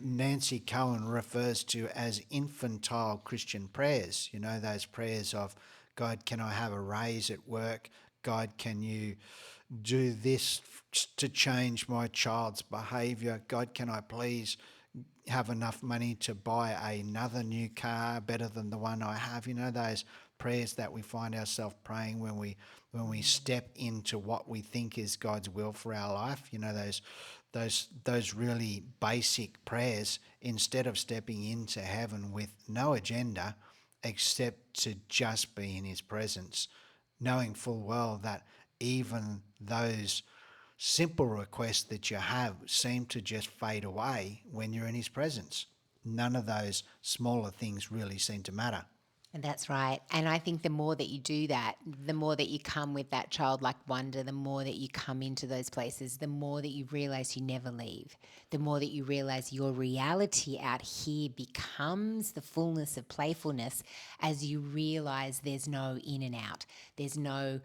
Nancy Cohen refers to as infantile Christian prayers. You know, those prayers of, God, can I have a raise at work? God, can you do this to change my child's behaviour? God, can I please have enough money to buy another new car better than the one I have. You know, those prayers that we find ourselves praying when we step into what we think is God's will for our life. You know, those really basic prayers, instead of stepping into heaven with no agenda except to just be in his presence, knowing full well that even those simple requests that you have seem to just fade away when you're in his presence. None of those smaller things really seem to matter. And that's right. And I think the more that you do that, the more that you come with that childlike wonder, the more that you come into those places, the more that you realize you never leave, the more that you realize your reality out here becomes the fullness of playfulness as you realize there's no in and out. There's no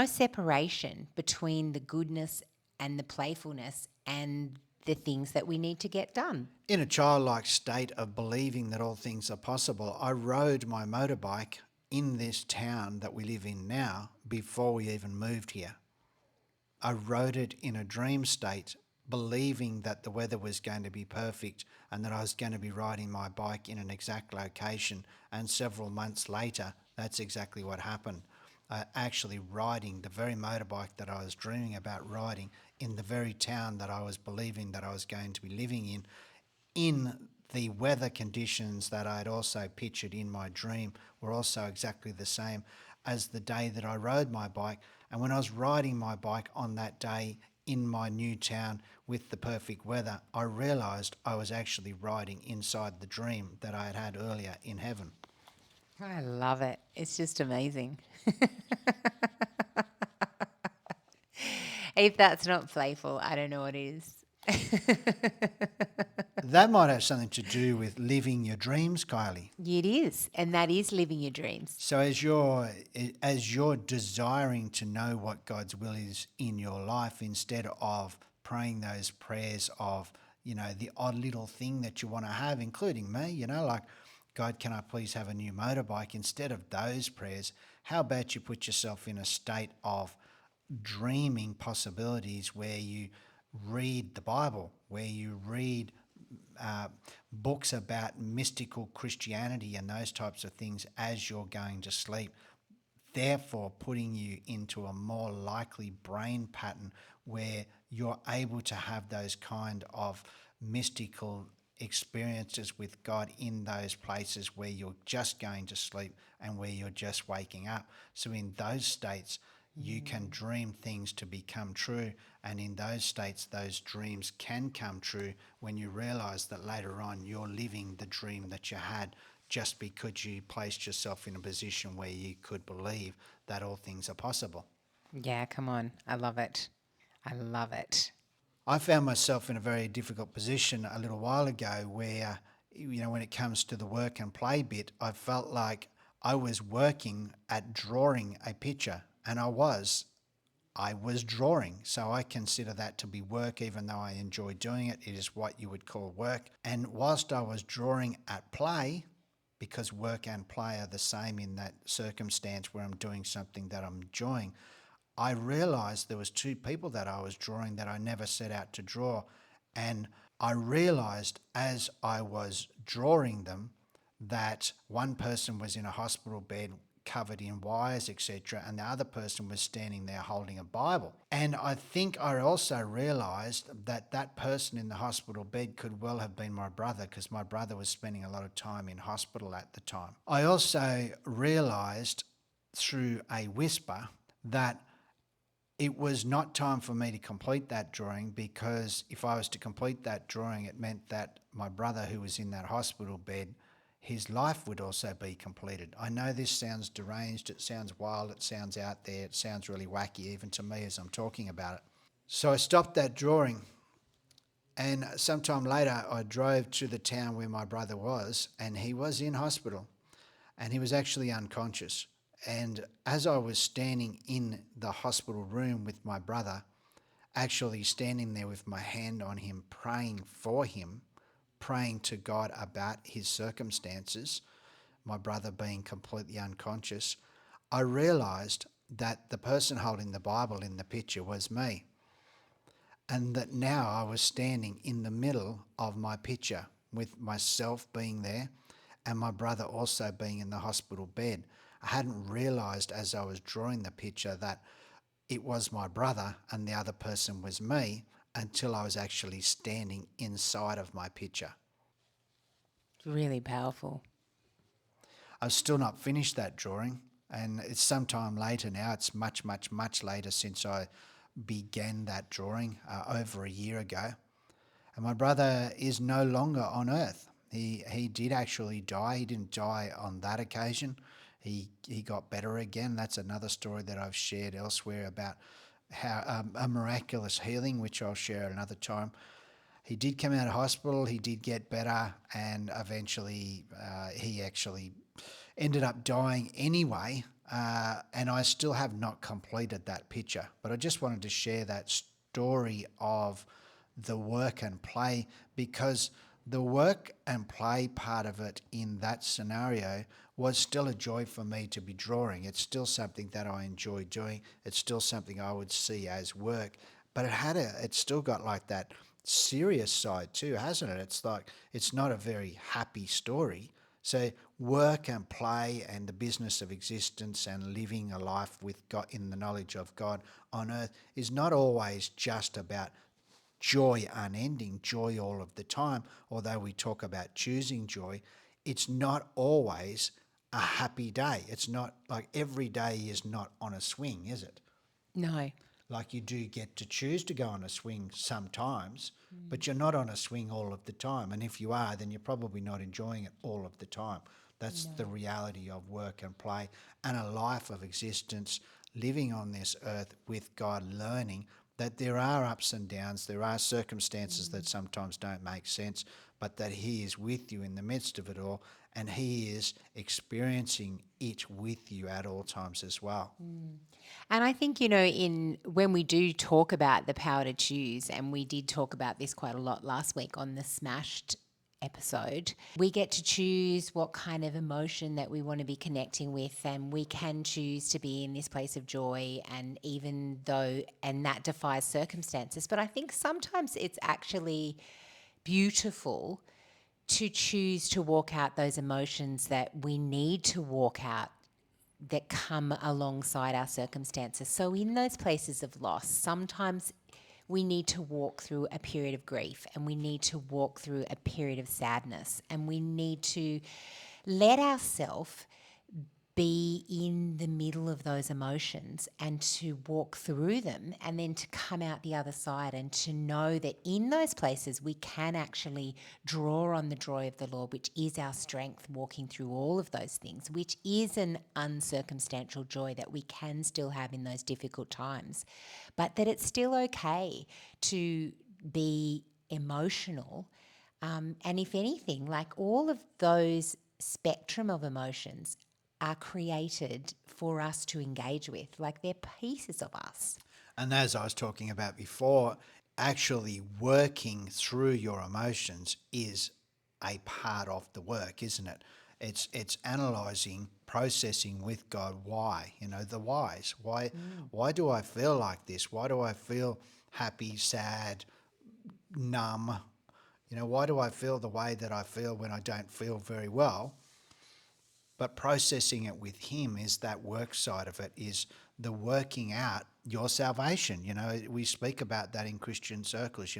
separation between the goodness and the playfulness and the things that we need to get done. In a childlike state of believing that all things are possible, I rode my motorbike in this town that we live in now before we even moved here. I rode it in a dream state, believing that the weather was going to be perfect and that I was going to be riding my bike in an exact location. And several months later, that's exactly what happened. Actually riding the very motorbike that I was dreaming about riding in the very town that I was believing that I was going to be living in the weather conditions that I had also pictured in my dream were also exactly the same as the day that I rode my bike. And when I was riding my bike on that day in my new town with the perfect weather, I realised I was actually riding inside the dream that I had had earlier in heaven. I love it. It's just amazing. If that's not playful, I don't know what is. That might have something to do with living your dreams, Kylie. It is, and that is living your dreams. So as you're desiring to know what God's will is in your life, instead of praying those prayers of, you know, the odd little thing that you want to have, including me, you know, like, God, can I please have a new motorbike? Instead of those prayers, how about you put yourself in a state of dreaming possibilities where you read the Bible, where you read books about mystical Christianity and those types of things as you're going to sleep, therefore putting you into a more likely brain pattern where you're able to have those kind of mystical experiences with God in those places where you're just going to sleep and where you're just waking up. So in those states, you can dream things to become true, and in those states those dreams can come true when you realize that later on you're living the dream that you had, just because you placed yourself in a position where you could believe that all things are possible. Yeah, come on. I love it. I love it. I found myself in a very difficult position a little while ago where, you know, when it comes to the work and play bit, I felt like I was working at drawing a picture, and I was drawing. So I consider that to be work, even though I enjoy doing it. It is what you would call work. And whilst I was drawing at play, because work and play are the same in that circumstance where I'm doing something that I'm enjoying, I realized there was two people that I was drawing that I never set out to draw. And I realized as I was drawing them that one person was in a hospital bed covered in wires, etc., and the other person was standing there holding a Bible. And I think I also realized that that person in the hospital bed could well have been my brother, because my brother was spending a lot of time in hospital at the time. I also realized through a whisper that it was not time for me to complete that drawing, because if I was to complete that drawing, it meant that my brother, who was in that hospital bed, his life would also be completed. I know this sounds deranged, it sounds wild, it sounds out there, it sounds really wacky even to me as I'm talking about it. So I stopped that drawing, and sometime later I drove to the town where my brother was, and he was in hospital, and he was actually unconscious. And as I was standing in the hospital room with my brother, actually standing there with my hand on him, praying for him, praying to God about his circumstances, my brother being completely unconscious, I realised that the person holding the Bible in the picture was me. and that now I was standing in the middle of my picture with myself being there and my brother also being in the hospital bed. I hadn't realised as I was drawing the picture that it was my brother and the other person was me until I was actually standing inside of my picture. It's really powerful. I've still not finished that drawing, and it's sometime later now. It's much, much, much later since I began that drawing over a year ago. And my brother is no longer on earth. He did actually die. He didn't die on that occasion. He got better again. That's another story that I've shared elsewhere about how a miraculous healing, which I'll share at another time. He did come out of hospital. He did get better, and eventually he actually ended up dying anyway. And I still have not completed that picture. But I just wanted to share that story of the work and play, because the work and play part of it in that scenario was still a joy for me to be drawing. It's still something that I enjoy doing. It's still something I would see as work, but it's still got like that serious side too, hasn't it? It's like, it's not a very happy story. So work and play and the business of existence and living a life with God in the knowledge of God on earth is not always just about joy unending, joy all of the time. Although we talk about choosing joy, it's not always a happy day. It's not like every day is not on a swing, is it? No. Like you do get to choose to go on a swing sometimes, but you're not on a swing all of the time. And if you are, then you're probably not enjoying it all of the time. That's the reality of work and play and a life of existence, living on this earth with God, learning that there are ups and downs, there are circumstances that sometimes don't make sense, but that He is with you in the midst of it all, and He is experiencing it with you at all times as well. And I think, in when we do talk about the power to choose, and we did talk about this quite a lot last week on the Smashed episode, we get to choose what kind of emotion that we want to be connecting with, and we can choose to be in this place of joy, and that defies circumstances. But I think sometimes it's actually beautiful to choose to walk out those emotions that we need to walk out that come alongside our circumstances. So in those places of loss, sometimes we need to walk through a period of grief, and we need to walk through a period of sadness, and we need to let ourselves be in the middle of those emotions and to walk through them, and then to come out the other side and to know that in those places we can actually draw on the joy of the Lord, which is our strength walking through all of those things, which is an uncircumstantial joy that we can still have in those difficult times, but that it's still okay to be emotional. And if anything, like all of those spectrum of emotions are created for us to engage with, like they're pieces of us. And as I was talking about before, actually working through your emotions is a part of the work, isn't it? It's analyzing, processing with God why, the whys. Why do I feel like this? Why do I feel happy, sad, numb? Why do I feel the way that I feel when I don't feel very well? But processing it with Him is that work side of it, is the working out your salvation. We speak about that in Christian circles,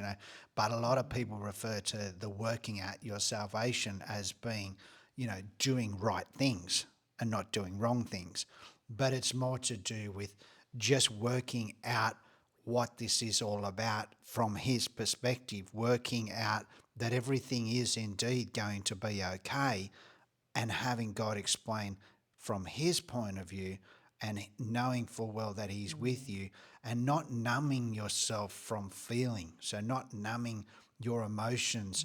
but a lot of people refer to the working out your salvation as being, doing right things and not doing wrong things. But it's more to do with just working out what this is all about from His perspective, working out that everything is indeed going to be okay, and having God explain from His point of view, and knowing full well that He's with you, and not numbing yourself from feeling. So not numbing your emotions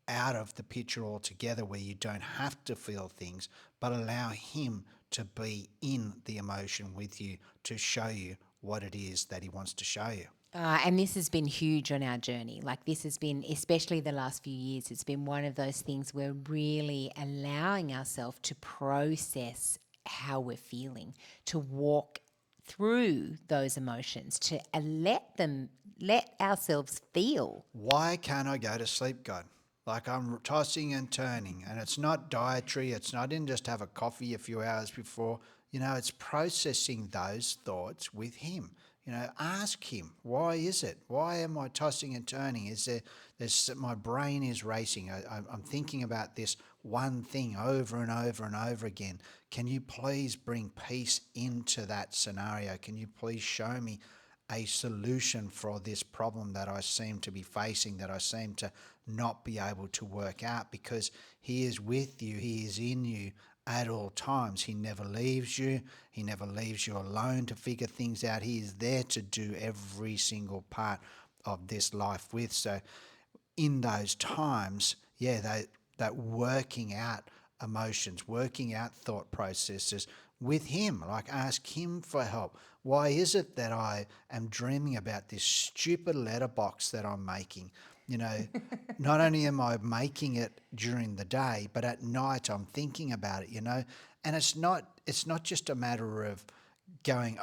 out of the picture altogether, where you don't have to feel things, but allow Him to be in the emotion with you to show you what it is that He wants to show you. And this has been huge on our journey. Like, this has been, especially the last few years, it's been one of those things we're really allowing ourselves to process how we're feeling, to walk through those emotions, to let them let ourselves feel. Why can't I go to sleep, God? Like I'm tossing and turning, and it's not dietary. It's not in just have a coffee a few hours before. It's processing those thoughts with Him. Ask Him, why is it? Why am I tossing and turning? My brain is racing. I'm thinking about this one thing over and over and over again. Can you please bring peace into that scenario? Can you please show me a solution for this problem that I seem to be facing, that I seem to not be able to work out? Because He is with you, He is in you at all times. He never leaves you. He never leaves you alone to figure things out. He is there to do every single part of this life with. So in those times, that working out emotions, working out thought processes with Him, like ask Him for help. Why is it that I am dreaming about this stupid letterbox that I'm making? Not only am I making it during the day, but at night I'm thinking about it, and it's not just a matter of going,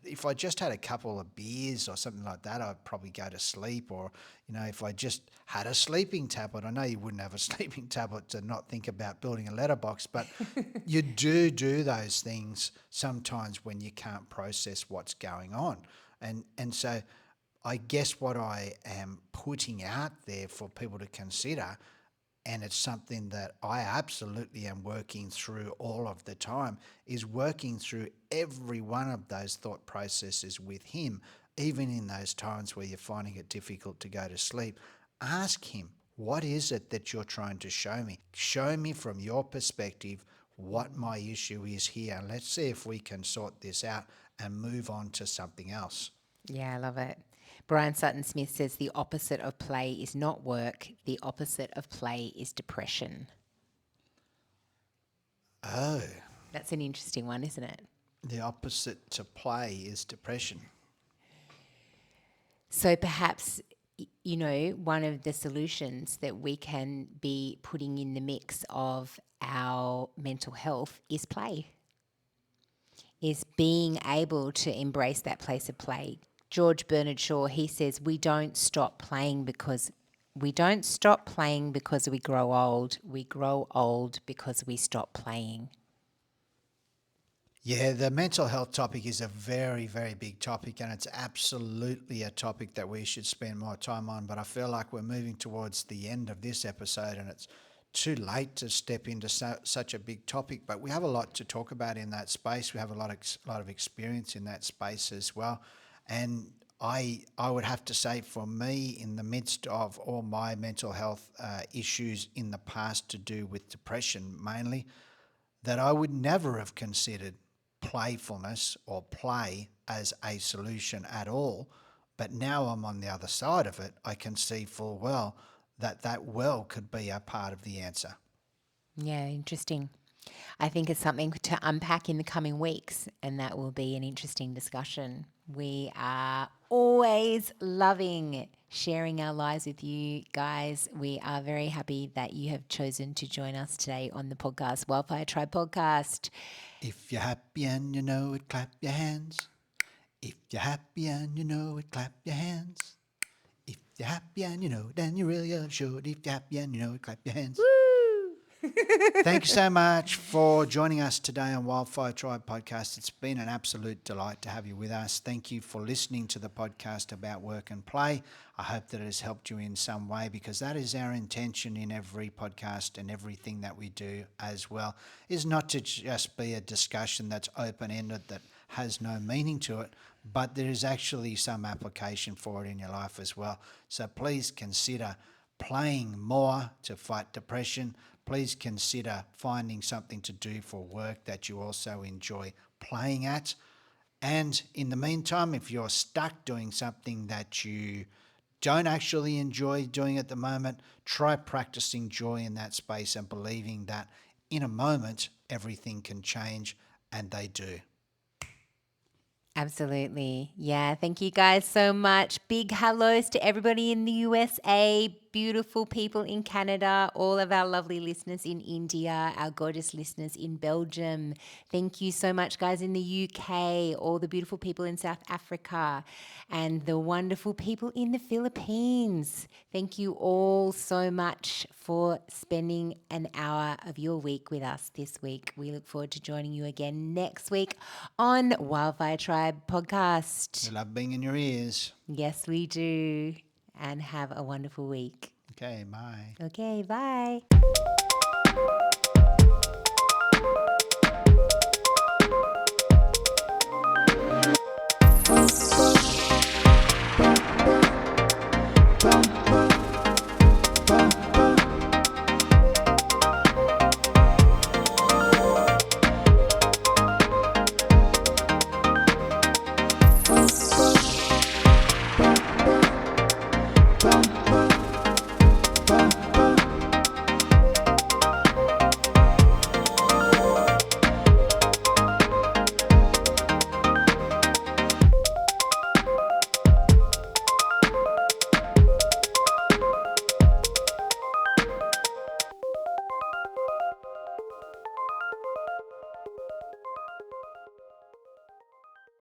if I just had a couple of beers or something like that, I'd probably go to sleep. Or, if I just had a sleeping tablet. I know you wouldn't have a sleeping tablet to not think about building a letterbox, but you do those things sometimes when you can't process what's going on. And so I guess what I am putting out there for people to consider, and it's something that I absolutely am working through all of the time, is working through every one of those thought processes with Him, even in those times where you're finding it difficult to go to sleep. Ask Him, what is it that you're trying to show me? Show me from your perspective what my issue is here, and let's see if we can sort this out and move on to something else. Yeah, I love it. Brian Sutton Smith says the opposite of play is not work. The opposite of play is depression. Oh, That's an interesting one, isn't it? the opposite to play is depression. So perhaps, one of the solutions that we can be putting in the mix of our mental health is play, is being able to embrace that place of play. George Bernard Shaw, he says, we don't stop playing because we grow old. We grow old because we stop playing. Yeah, the mental health topic is a very, very big topic, and it's absolutely a topic that we should spend more time on. But I feel like we're moving towards the end of this episode, and it's too late to step into such a big topic. But we have a lot to talk about in that space. We have a lot of experience in that space as well. And I would have to say, for me, in the midst of all my mental health issues in the past to do with depression mainly, that I would never have considered playfulness or play as a solution at all. But now I'm on the other side of it, I can see full well that well could be a part of the answer. Yeah, interesting. I think it's something to unpack in the coming weeks, and that will be an interesting discussion. We are always loving sharing our lives with you guys. We are very happy that you have chosen to join us today on the podcast, Wildfire Tribe Podcast. If you're happy and you know it, clap your hands. If you're happy and you know it, clap your hands. If you're happy and you know it, then you really should. If you're happy and you know it, clap your hands. Woo! Thank you so much for joining us today on Wildfire Tribe Podcast. It's been an absolute delight to have you with us. Thank you for listening to the podcast about work and play. I hope that it has helped you in some way, because that is our intention in every podcast and everything that we do as well, is not to just be a discussion that's open-ended, that has no meaning to it, but there is actually some application for it in your life as well. So please consider playing more to fight depression. Please consider finding something to do for work that you also enjoy playing at. And in the meantime, if you're stuck doing something that you don't actually enjoy doing at the moment, try practicing joy in that space and believing that in a moment everything can change, and they do. Absolutely. Yeah. Thank you guys so much. Big hellos to everybody in the USA. beautiful people in Canada, all of our lovely listeners in India, our gorgeous listeners in Belgium. Thank you so much, guys, in the UK, all the beautiful people in South Africa, and the wonderful people in the Philippines. Thank you all so much for spending an hour of your week with us this week. We look forward to joining you again next week on Wildfire Tribe podcast. We love being in your ears. Yes, we do. And have a wonderful week. Okay, bye. Okay, bye.